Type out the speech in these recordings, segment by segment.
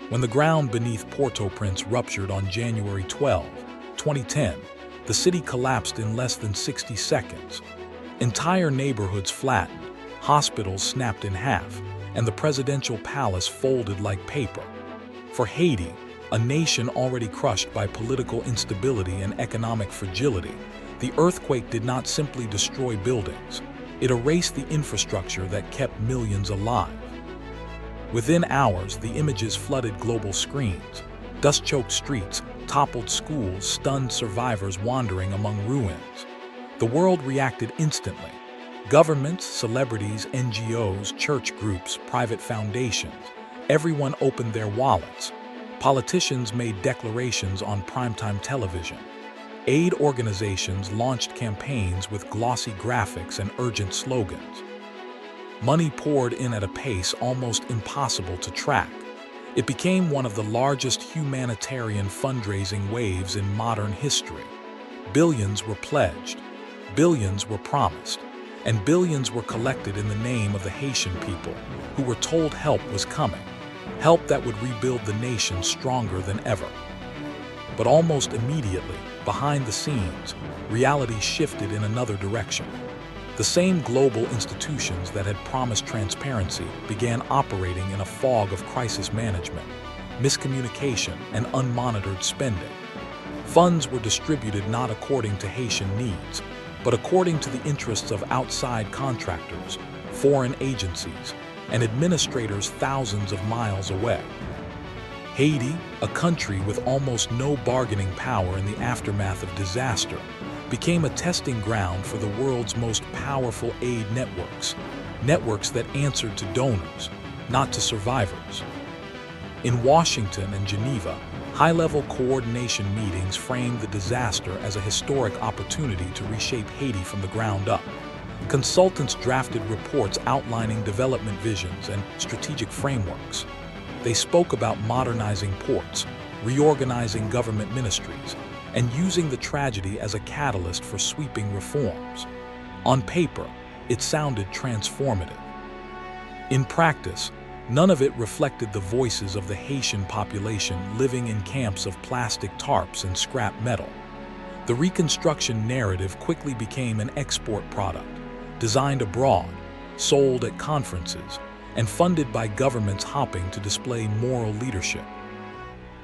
When the ground beneath Port-au-Prince ruptured on January 12, 2010, the city collapsed in less than 60 seconds. Entire neighborhoods flattened, hospitals snapped in half, and the presidential palace folded like paper. For Haiti, a nation already crushed by political instability and economic fragility, the earthquake did not simply destroy buildings. It erased the infrastructure that kept millions alive. Within hours, the images flooded global screens. Dust-choked streets, toppled schools, stunned survivors wandering among ruins. The world reacted instantly. Governments, celebrities, NGOs, church groups, private foundations, everyone opened their wallets. Politicians made declarations on primetime television. Aid organizations launched campaigns with glossy graphics and urgent slogans. Money poured in at a pace almost impossible to track. It became one of the largest humanitarian fundraising waves in modern history. Billions were pledged, billions were promised, and billions were collected in the name of the Haitian people, who were told help was coming, help that would rebuild the nation stronger than ever. But almost immediately, behind the scenes, reality shifted in another direction. The same global institutions that had promised transparency began operating in a fog of crisis management, miscommunication, and unmonitored spending. Funds were distributed not according to Haitian needs, but according to the interests of outside contractors, foreign agencies, and administrators thousands of miles away. Haiti, a country with almost no bargaining power in the aftermath of disaster, became a testing ground for the world's most powerful aid networks, networks that answered to donors, not to survivors. In Washington and Geneva, high-level coordination meetings framed the disaster as a historic opportunity to reshape Haiti from the ground up. Consultants drafted reports outlining development visions and strategic frameworks. They spoke about modernizing ports, reorganizing government ministries, and using the tragedy as a catalyst for sweeping reforms. On paper, it sounded transformative. In practice, none of it reflected the voices of the Haitian population living in camps of plastic tarps and scrap metal. The reconstruction narrative quickly became an export product, designed abroad, sold at conferences, and funded by governments hoping to display moral leadership.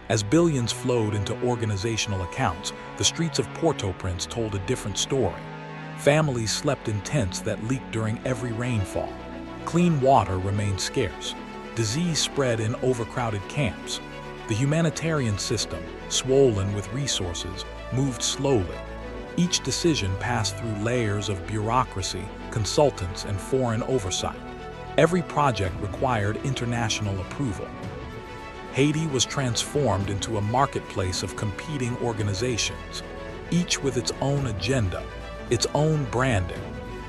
As billions flowed into organizational accounts, the streets of Port-au-Prince told a different story. Families slept in tents that leaked during every rainfall. Clean water remained scarce. Disease spread in overcrowded camps. The humanitarian system, swollen with resources, moved slowly. Each decision passed through layers of bureaucracy, consultants, and foreign oversight. Every project required international approval. Haiti was transformed into a marketplace of competing organizations, each with its own agenda, its own branding,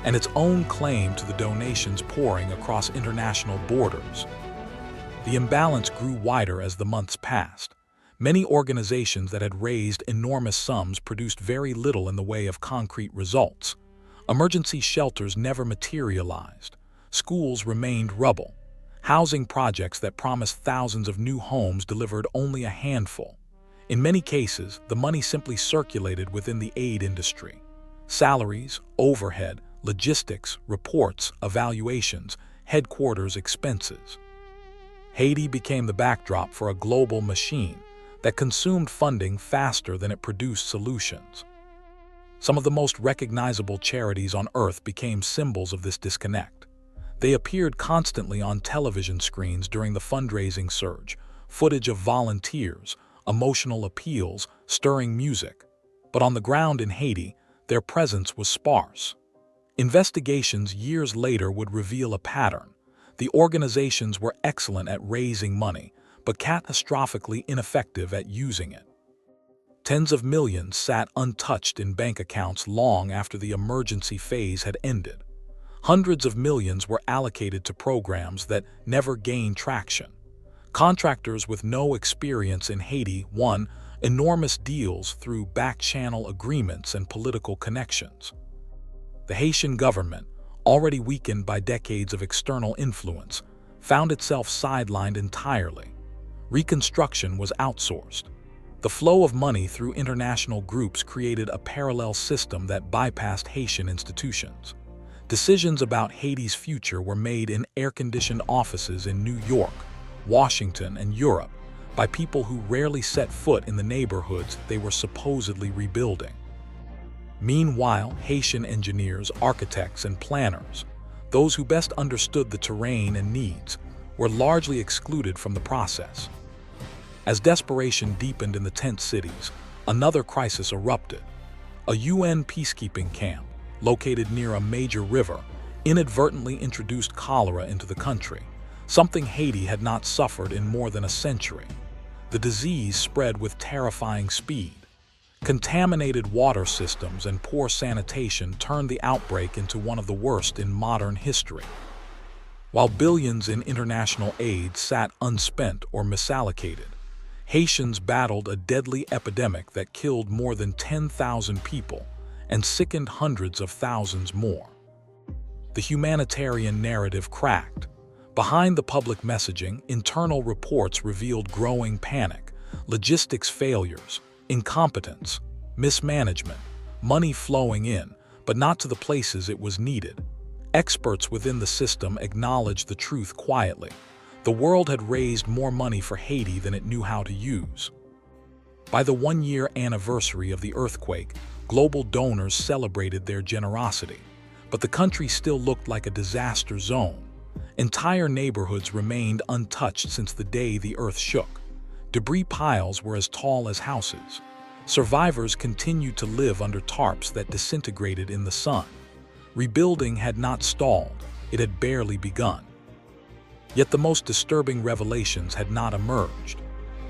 and its own claim to the donations pouring across international borders. The imbalance grew wider as the months passed. Many organizations that had raised enormous sums produced very little in the way of concrete results. Emergency shelters never materialized. Schools remained rubble. Housing projects that promised thousands of new homes delivered only a handful. In many cases, the money simply circulated within the aid industry. Salaries, overhead, logistics, reports, evaluations, headquarters expenses. Haiti became the backdrop for a global machine that consumed funding faster than it produced solutions. Some of the most recognizable charities on earth became symbols of this disconnect. They appeared constantly on television screens during the fundraising surge, footage of volunteers, emotional appeals, stirring music. But on the ground in Haiti, their presence was sparse. Investigations years later would reveal a pattern. The organizations were excellent at raising money, but catastrophically ineffective at using it. Tens of millions sat untouched in bank accounts long after the emergency phase had ended. Hundreds of millions were allocated to programs that never gained traction. Contractors with no experience in Haiti won enormous deals through back-channel agreements and political connections. The Haitian government, already weakened by decades of external influence, found itself sidelined entirely. Reconstruction was outsourced. The flow of money through international groups created a parallel system that bypassed Haitian institutions. Decisions about Haiti's future were made in air-conditioned offices in New York, Washington, and Europe by people who rarely set foot in the neighborhoods they were supposedly rebuilding. Meanwhile, Haitian engineers, architects, and planners, those who best understood the terrain and needs, were largely excluded from the process. As desperation deepened in the tent cities, another crisis erupted. A UN peacekeeping camp, located near a major river, inadvertently introduced cholera into the country, something Haiti had not suffered in more than a century. The disease spread with terrifying speed. Contaminated water systems and poor sanitation turned the outbreak into one of the worst in modern history. While billions in international aid sat unspent or misallocated, Haitians battled a deadly epidemic that killed more than 10,000 people and sickened hundreds of thousands more. The humanitarian narrative cracked. Behind the public messaging, internal reports revealed growing panic, logistics failures, incompetence, mismanagement, money flowing in, but not to the places it was needed. Experts within the system acknowledged the truth quietly. The world had raised more money for Haiti than it knew how to use. By the one-year anniversary of the earthquake, global donors celebrated their generosity, but the country still looked like a disaster zone. Entire neighborhoods remained untouched since the day the earth shook. Debris piles were as tall as houses. Survivors continued to live under tarps that disintegrated in the sun. Rebuilding had not stalled, it had barely begun. Yet the most disturbing revelations had not emerged.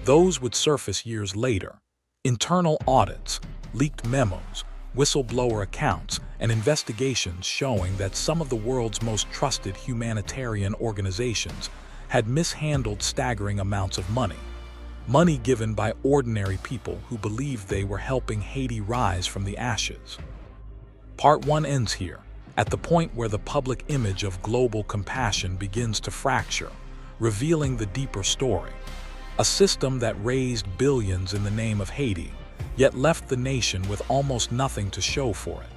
Those would surface years later. Internal audits, leaked memos, whistleblower accounts, and investigations showing that some of the world's most trusted humanitarian organizations had mishandled staggering amounts of money. Money given by ordinary people who believed they were helping Haiti rise from the ashes. Part 1 ends here, at the point where the public image of global compassion begins to fracture, revealing the deeper story. A system that raised billions in the name of Haiti, yet left the nation with almost nothing to show for it.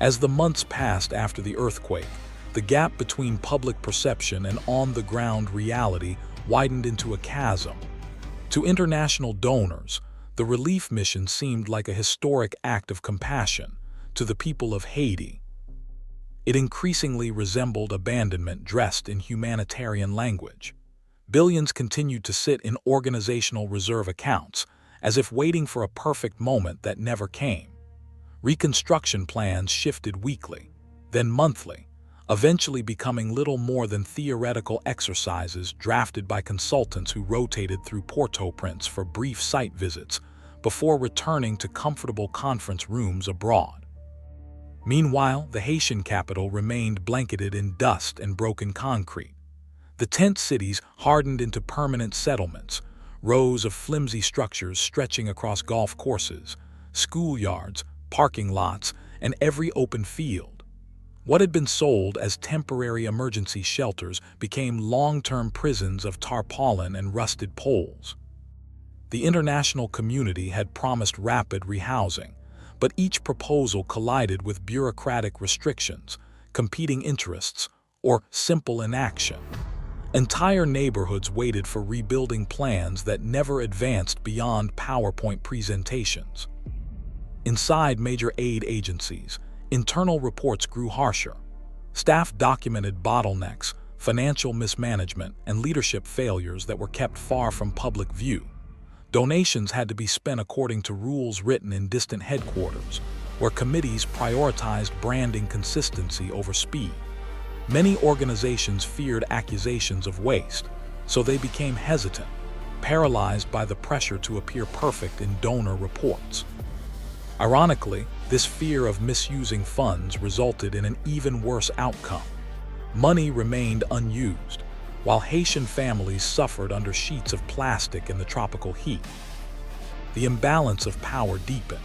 As the months passed after the earthquake, the gap between public perception and on-the-ground reality widened into a chasm. To international donors, the relief mission seemed like a historic act of compassion. To the people of Haiti, it increasingly resembled abandonment dressed in humanitarian language. Billions continued to sit in organizational reserve accounts, as if waiting for a perfect moment that never came. Reconstruction plans shifted weekly, then monthly, eventually becoming little more than theoretical exercises drafted by consultants who rotated through Port-au-Prince for brief site visits before returning to comfortable conference rooms abroad. Meanwhile, the Haitian capital remained blanketed in dust and broken concrete. The tent cities hardened into permanent settlements, rows of flimsy structures stretching across golf courses, schoolyards, parking lots, and every open field. What had been sold as temporary emergency shelters became long-term prisons of tarpaulin and rusted poles. The international community had promised rapid rehousing, but each proposal collided with bureaucratic restrictions, competing interests, or simple inaction. Entire neighborhoods waited for rebuilding plans that never advanced beyond PowerPoint presentations. Inside major aid agencies, internal reports grew harsher. Staff documented bottlenecks, financial mismanagement, and leadership failures that were kept far from public view. Donations had to be spent according to rules written in distant headquarters, where committees prioritized branding consistency over speed. Many organizations feared accusations of waste, so they became hesitant, paralyzed by the pressure to appear perfect in donor reports. Ironically, this fear of misusing funds resulted in an even worse outcome. Money remained unused, while Haitian families suffered under sheets of plastic in the tropical heat. The imbalance of power deepened.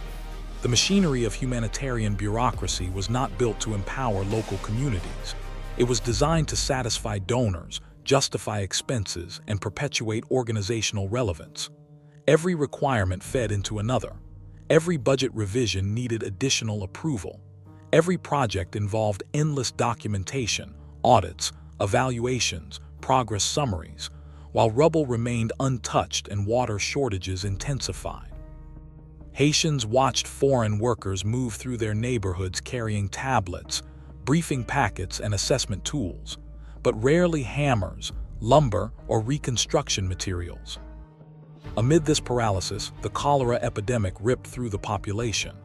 The machinery of humanitarian bureaucracy was not built to empower local communities. It was designed to satisfy donors, justify expenses, and perpetuate organizational relevance. Every requirement fed into another. Every budget revision needed additional approval. Every project involved endless documentation, audits, evaluations, progress summaries, while rubble remained untouched and water shortages intensified. Haitians watched foreign workers move through their neighborhoods carrying tablets, briefing packets, and assessment tools, but rarely hammers, lumber, or reconstruction materials. Amid this paralysis, the cholera epidemic ripped through the population.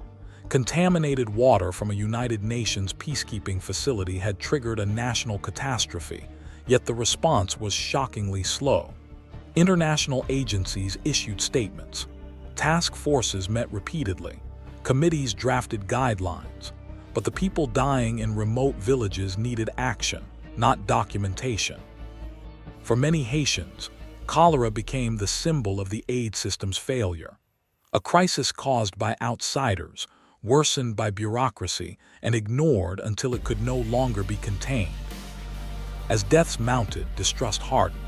Contaminated water from a United Nations peacekeeping facility had triggered a national catastrophe, yet the response was shockingly slow. International agencies issued statements. Task forces met repeatedly. Committees drafted guidelines. But the people dying in remote villages needed action, not documentation. For many Haitians, cholera became the symbol of the aid system's failure. A crisis caused by outsiders, worsened by bureaucracy, and ignored until it could no longer be contained. As deaths mounted, distrust hardened.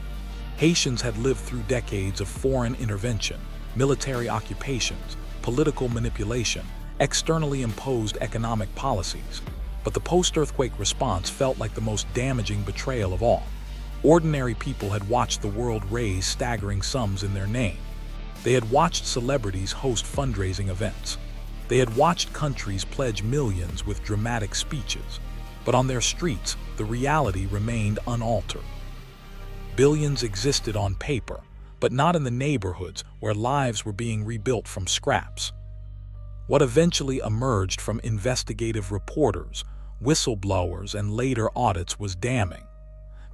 Haitians had lived through decades of foreign intervention, military occupations, political manipulation, externally imposed economic policies. But the post-earthquake response felt like the most damaging betrayal of all. Ordinary people had watched the world raise staggering sums in their name. They had watched celebrities host fundraising events. They had watched countries pledge millions with dramatic speeches. But on their streets, the reality remained unaltered. Billions existed on paper, but not in the neighborhoods where lives were being rebuilt from scraps. What eventually emerged from investigative reporters, whistleblowers, and later audits was damning.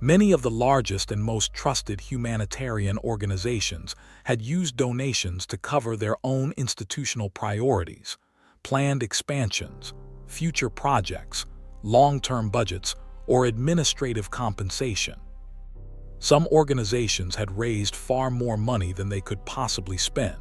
Many of the largest and most trusted humanitarian organizations had used donations to cover their own institutional priorities, planned expansions, future projects, long-term budgets, or administrative compensation. Some organizations had raised far more money than they could possibly spend,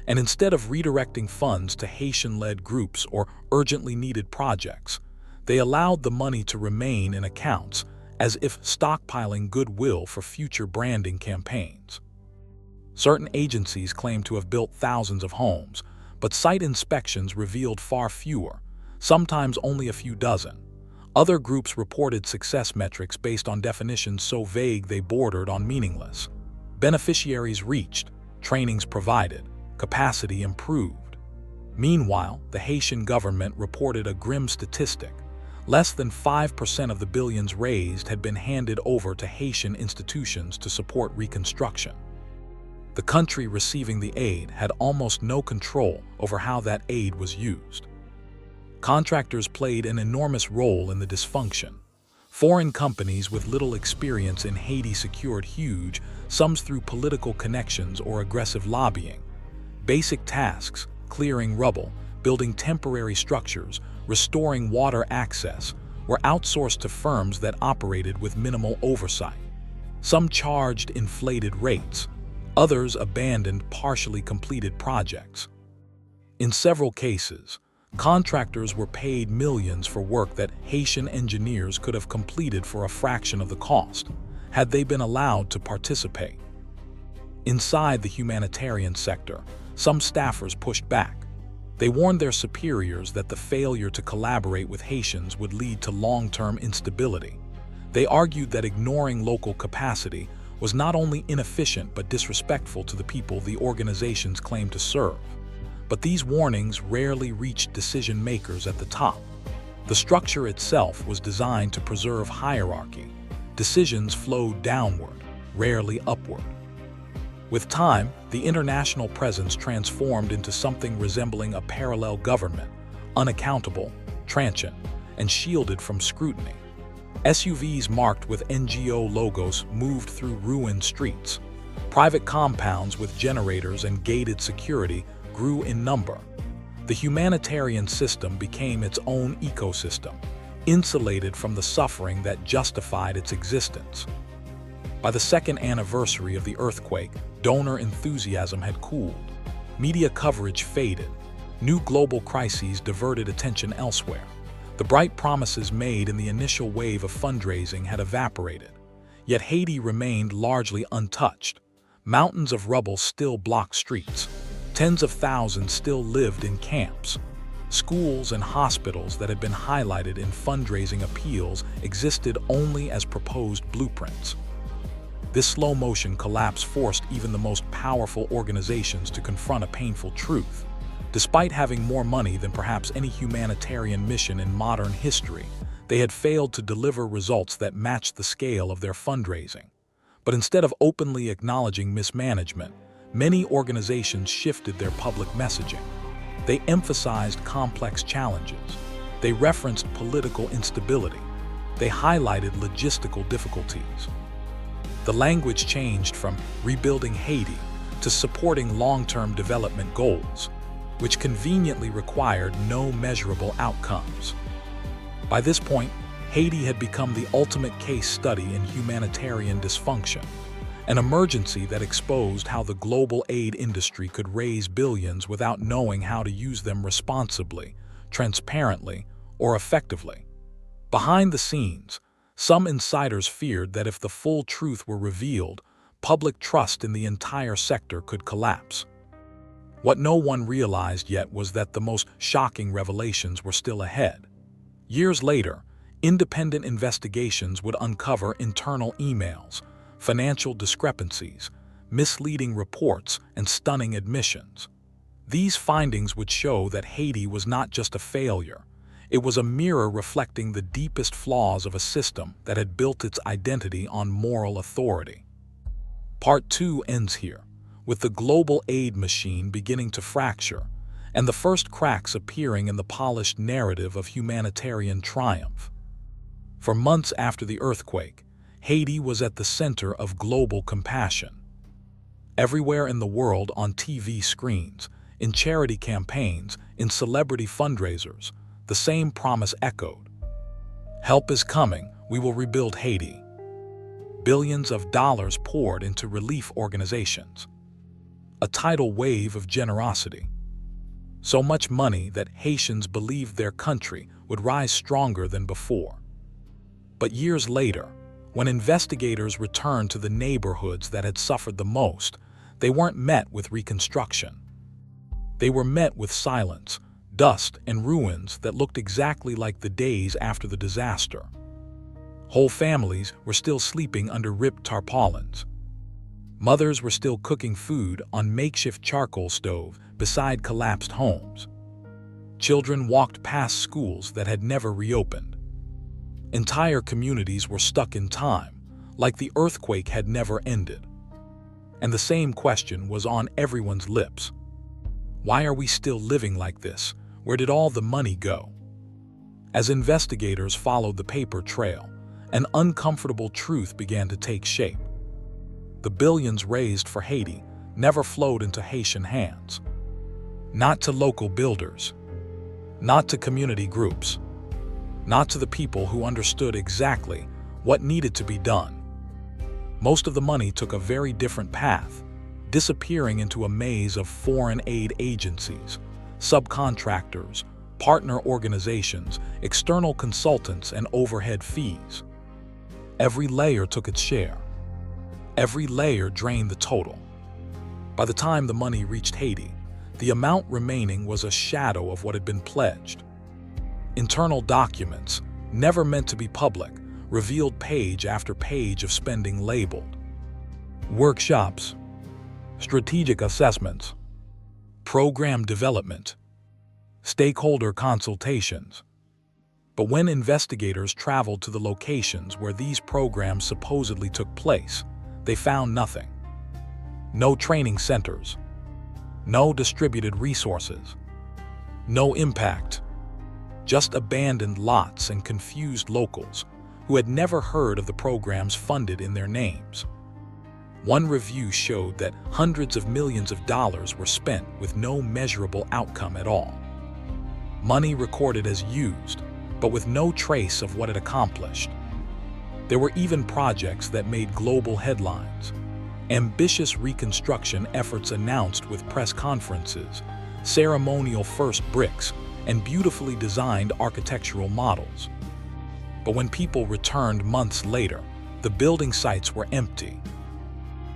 and instead of redirecting funds to Haitian-led groups or urgently needed projects, they allowed the money to remain in accounts as if stockpiling goodwill for future branding campaigns. Certain agencies claimed to have built thousands of homes, but site inspections revealed far fewer, sometimes only a few dozen. Other groups reported success metrics based on definitions so vague they bordered on meaningless. Beneficiaries reached, trainings provided, capacity improved. Meanwhile, the Haitian government reported a grim statistic. Less than 5% of the billions raised had been handed over to Haitian institutions to support reconstruction. The country receiving the aid had almost no control over how that aid was used. Contractors played an enormous role in the dysfunction. Foreign companies with little experience in Haiti secured huge sums through political connections or aggressive lobbying. Basic tasks, clearing rubble, building temporary structures, restoring water access, were outsourced to firms that operated with minimal oversight. Some charged inflated rates. Others abandoned partially completed projects. In several cases, contractors were paid millions for work that Haitian engineers could have completed for a fraction of the cost, had they been allowed to participate. Inside the humanitarian sector, some staffers pushed back. They warned their superiors that the failure to collaborate with Haitians would lead to long-term instability. They argued that ignoring local capacity was not only inefficient but disrespectful to the people the organizations claimed to serve. But these warnings rarely reached decision-makers at the top. The structure itself was designed to preserve hierarchy. Decisions flowed downward, rarely upward. With time, the international presence transformed into something resembling a parallel government, unaccountable, transient, and shielded from scrutiny. SUVs marked with NGO logos moved through ruined streets. Private compounds with generators and gated security grew in number. The humanitarian system became its own ecosystem, insulated from the suffering that justified its existence. By the second anniversary of the earthquake, donor enthusiasm had cooled. Media coverage faded. New global crises diverted attention elsewhere. The bright promises made in the initial wave of fundraising had evaporated. Yet Haiti remained largely untouched. Mountains of rubble still blocked streets. Tens of thousands still lived in camps. Schools and hospitals that had been highlighted in fundraising appeals existed only as proposed blueprints. This slow-motion collapse forced even the most powerful organizations to confront a painful truth. Despite having more money than perhaps any humanitarian mission in modern history, they had failed to deliver results that matched the scale of their fundraising. But instead of openly acknowledging mismanagement, many organizations shifted their public messaging. They emphasized complex challenges. They referenced political instability. They highlighted logistical difficulties. The language changed from rebuilding Haiti to supporting long-term development goals, which conveniently required no measurable outcomes. By this point, Haiti had become the ultimate case study in humanitarian dysfunction, an emergency that exposed how the global aid industry could raise billions without knowing how to use them responsibly, transparently, or effectively. Behind the scenes, some insiders feared that if the full truth were revealed, public trust in the entire sector could collapse. What no one realized yet was that the most shocking revelations were still ahead. Years later, independent investigations would uncover internal emails, financial discrepancies, misleading reports, and stunning admissions. These findings would show that Haiti was not just a failure. It was a mirror reflecting the deepest flaws of a system that had built its identity on moral authority. Part 2 ends here, with the global aid machine beginning to fracture, and the first cracks appearing in the polished narrative of humanitarian triumph. For months after the earthquake, Haiti was at the center of global compassion. Everywhere in the world, on TV screens, in charity campaigns, in celebrity fundraisers, the same promise echoed. Help is coming, we will rebuild Haiti. Billions of dollars poured into relief organizations. A tidal wave of generosity. So much money that Haitians believed their country would rise stronger than before. But years later, when investigators returned to the neighborhoods that had suffered the most, they weren't met with reconstruction. They were met with silence, dust, and ruins that looked exactly like the days after the disaster. Whole families were still sleeping under ripped tarpaulins. Mothers were still cooking food on makeshift charcoal stove beside collapsed homes. Children walked past schools that had never reopened. Entire communities were stuck in time, like the earthquake had never ended. And the same question was on everyone's lips. Why are we still living like this? Where did all the money go? As investigators followed the paper trail, an uncomfortable truth began to take shape. The billions raised for Haiti never flowed into Haitian hands. Not to local builders, not to community groups, not to the people who understood exactly what needed to be done. Most of the money took a very different path, disappearing into a maze of foreign aid agencies, subcontractors, partner organizations, external consultants, and overhead fees. Every layer took its share. Every layer drained the total. By the time the money reached Haiti, the amount remaining was a shadow of what had been pledged. Internal documents, never meant to be public, revealed page after page of spending labeled workshops, strategic assessments, program development, stakeholder consultations. But when investigators traveled to the locations where these programs supposedly took place, they found nothing. No training centers, no distributed resources, no impact, just abandoned lots and confused locals who had never heard of the programs funded in their names. One review showed that hundreds of millions of dollars were spent with no measurable outcome at all. Money recorded as used, but with no trace of what it accomplished. There were even projects that made global headlines. Ambitious reconstruction efforts announced with press conferences, ceremonial first bricks, and beautifully designed architectural models. But when people returned months later, The building sites were empty.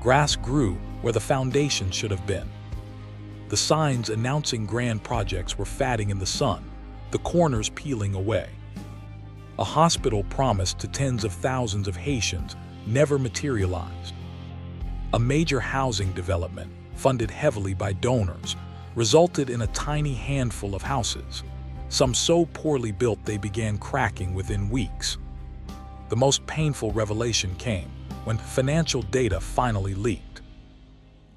Grass grew where the foundation should have been. The signs announcing grand projects were fading in the sun, the corners peeling away. A hospital promised to tens of thousands of Haitians never materialized. A major housing development, funded heavily by donors, resulted in a tiny handful of houses, some so poorly built they began cracking within weeks. The most painful revelation came when financial data finally leaked.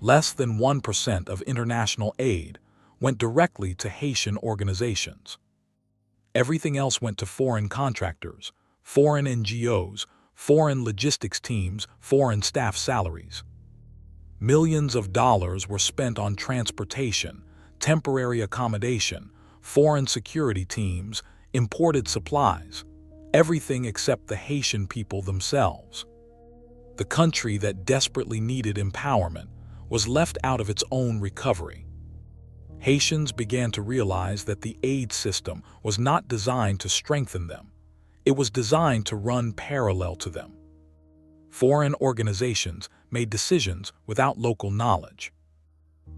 Less than 1% of international aid went directly to Haitian organizations. Everything else went to foreign contractors, foreign NGOs, foreign logistics teams, foreign staff salaries. Millions of dollars were spent on transportation, temporary accommodation, foreign security teams, imported supplies, everything except the Haitian people themselves. The country that desperately needed empowerment was left out of its own recovery. Haitians began to realize that the aid system was not designed to strengthen them. It was designed to run parallel to them. Foreign organizations made decisions without local knowledge.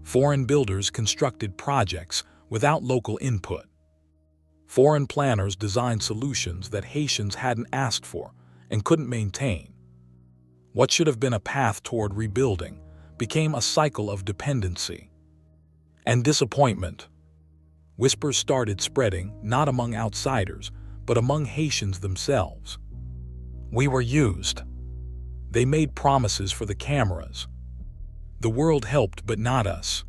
Foreign builders constructed projects without local input. Foreign planners designed solutions that Haitians hadn't asked for and couldn't maintain. What should have been a path toward rebuilding became a cycle of dependency and disappointment. Whispers started spreading not among outsiders, but among Haitians themselves. We were used. They made promises for the cameras. The world helped, but not us.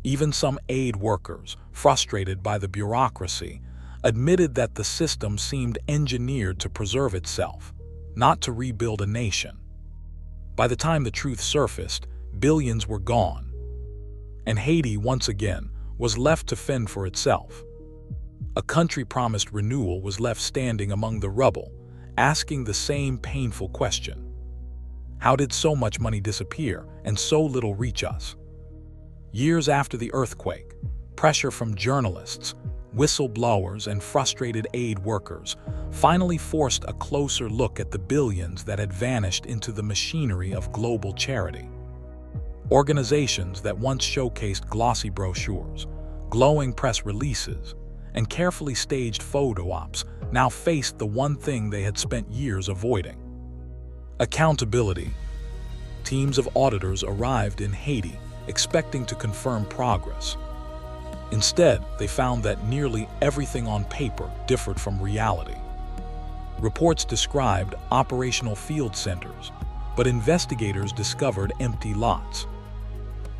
Even some aid workers, frustrated by the bureaucracy, admitted that the system seemed engineered to preserve itself, not to rebuild a nation. By the time the truth surfaced, billions were gone, and Haiti once again was left to fend for itself. A country promised renewal was left standing among the rubble, asking the same painful question. How did so much money disappear and so little reach us? Years after the earthquake, pressure from journalists, whistleblowers, and frustrated aid workers finally forced a closer look at the billions that had vanished into the machinery of global charity. Organizations that once showcased glossy brochures, glowing press releases, and carefully staged photo ops now faced the one thing they had spent years avoiding: accountability. Teams of auditors arrived in Haiti expecting to confirm progress. Instead, they found that nearly everything on paper differed from reality. Reports described operational field centers, but investigators discovered empty lots.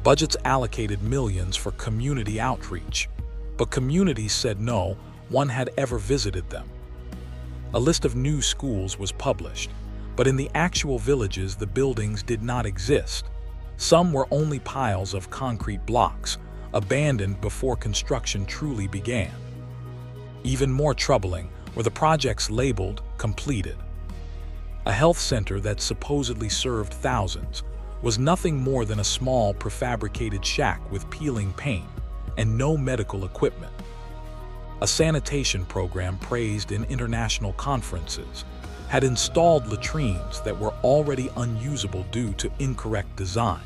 Budgets allocated millions for community outreach, but communities said no one had ever visited them. A list of new schools was published, but in the actual villages the buildings did not exist. Some were only piles of concrete blocks, abandoned before construction truly began. Even more troubling were the projects labeled completed. A health center that supposedly served thousands was nothing more than a small prefabricated shack with peeling paint and no medical equipment. A sanitation program praised in international conferences had installed latrines that were already unusable due to incorrect design.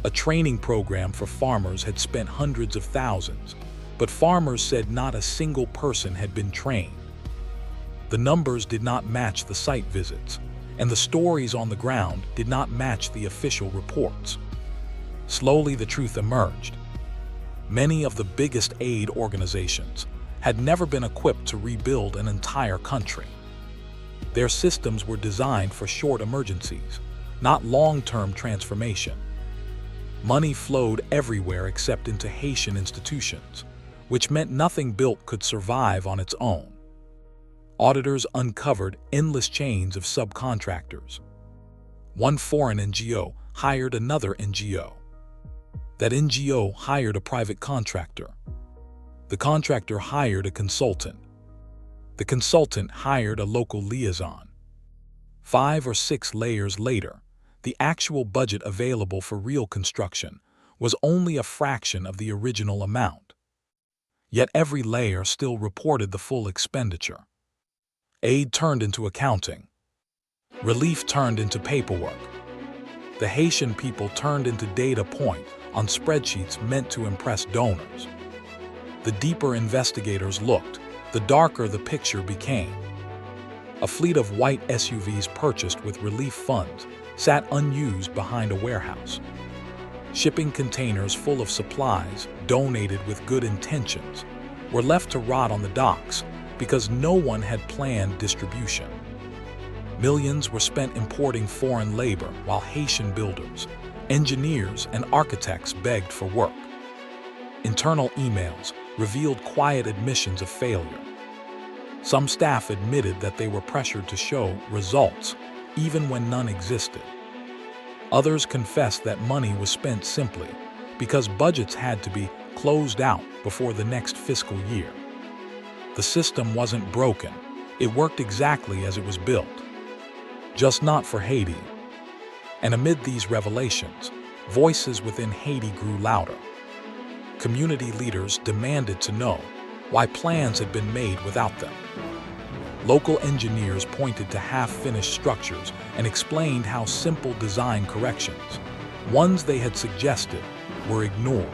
A training program for farmers had spent hundreds of thousands, but farmers said not a single person had been trained. The numbers did not match the site visits, and the stories on the ground did not match the official reports. Slowly, the truth emerged. Many of the biggest aid organizations had never been equipped to rebuild an entire country. Their systems were designed for short emergencies, not long-term transformation. Money flowed everywhere except into Haitian institutions, which meant nothing built could survive on its own. Auditors uncovered endless chains of subcontractors. One foreign NGO hired another NGO. That NGO hired a private contractor. The contractor hired a consultant. The consultant hired a local liaison. 5 or 6 layers later, the actual budget available for real construction was only a fraction of the original amount. Yet every layer still reported the full expenditure. Aid turned into accounting. Relief turned into paperwork. The Haitian people turned into data point on spreadsheets meant to impress donors. The deeper investigators looked, the darker the picture became. A fleet of white SUVs purchased with relief funds sat unused behind a warehouse. Shipping containers full of supplies, donated with good intentions, were left to rot on the docks because no one had planned distribution. Millions were spent importing foreign labor while Haitian builders, engineers, and architects begged for work. Internal emails revealed quiet admissions of failure. Some staff admitted that they were pressured to show results, even when none existed. Others confessed that money was spent simply because budgets had to be closed out before the next fiscal year. The system wasn't broken. It worked exactly as it was built. Just not for Haiti. And amid these revelations, voices within Haiti grew louder. Community leaders demanded to know why plans had been made without them. Local engineers pointed to half-finished structures and explained how simple design corrections, ones they had suggested, were ignored.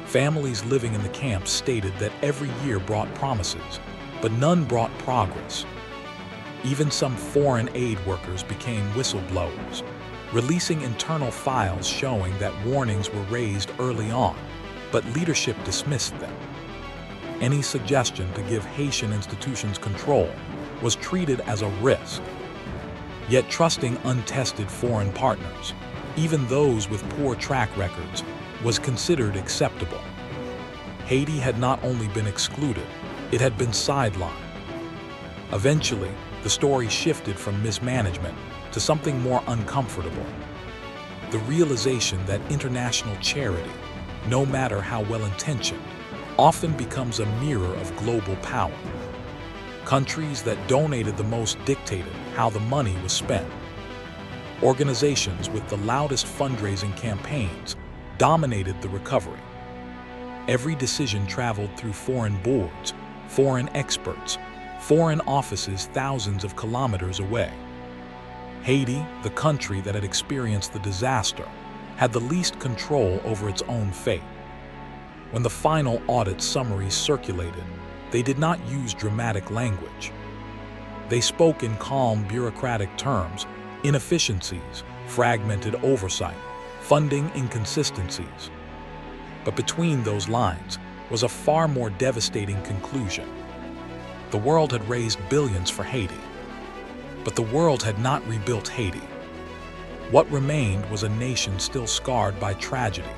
Families living in the camps stated that every year brought promises, but none brought progress. Even some foreign aid workers became whistleblowers, releasing internal files showing that warnings were raised early on, but leadership dismissed them. Any suggestion to give Haitian institutions control was treated as a risk. Yet trusting untested foreign partners, even those with poor track records, was considered acceptable. Haiti had not only been excluded, it had been sidelined. Eventually, the story shifted from mismanagement to something more uncomfortable. The realization that international charity, no matter how well-intentioned, often becomes a mirror of global power. Countries that donated the most dictated how the money was spent. Organizations with the loudest fundraising campaigns dominated the recovery. Every decision traveled through foreign boards, foreign experts, foreign offices thousands of kilometers away. Haiti, the country that had experienced the disaster, had the least control over its own fate. When the final audit summaries circulated, they did not use dramatic language. They spoke in calm, bureaucratic terms: inefficiencies, fragmented oversight, funding inconsistencies. But between those lines was a far more devastating conclusion. The world had raised billions for Haiti, but the world had not rebuilt Haiti. What remained was a nation still scarred by tragedy,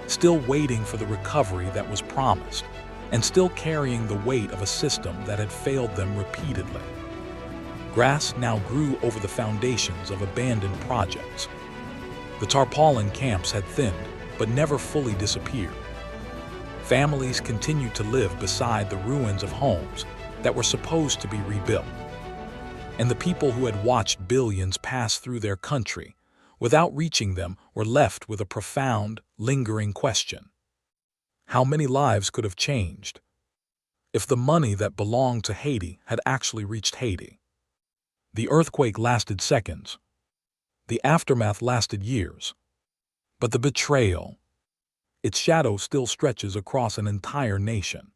still waiting for the recovery that was promised, and still carrying the weight of a system that had failed them repeatedly. Grass now grew over the foundations of abandoned projects. The tarpaulin camps had thinned, but never fully disappeared. Families continued to live beside the ruins of homes that were supposed to be rebuilt. And the people who had watched billions pass through their country without reaching them were left with a profound, lingering question. How many lives could have changed if the money that belonged to Haiti had actually reached Haiti? The earthquake lasted seconds. The aftermath lasted years. But the betrayal, its shadow still stretches across an entire nation.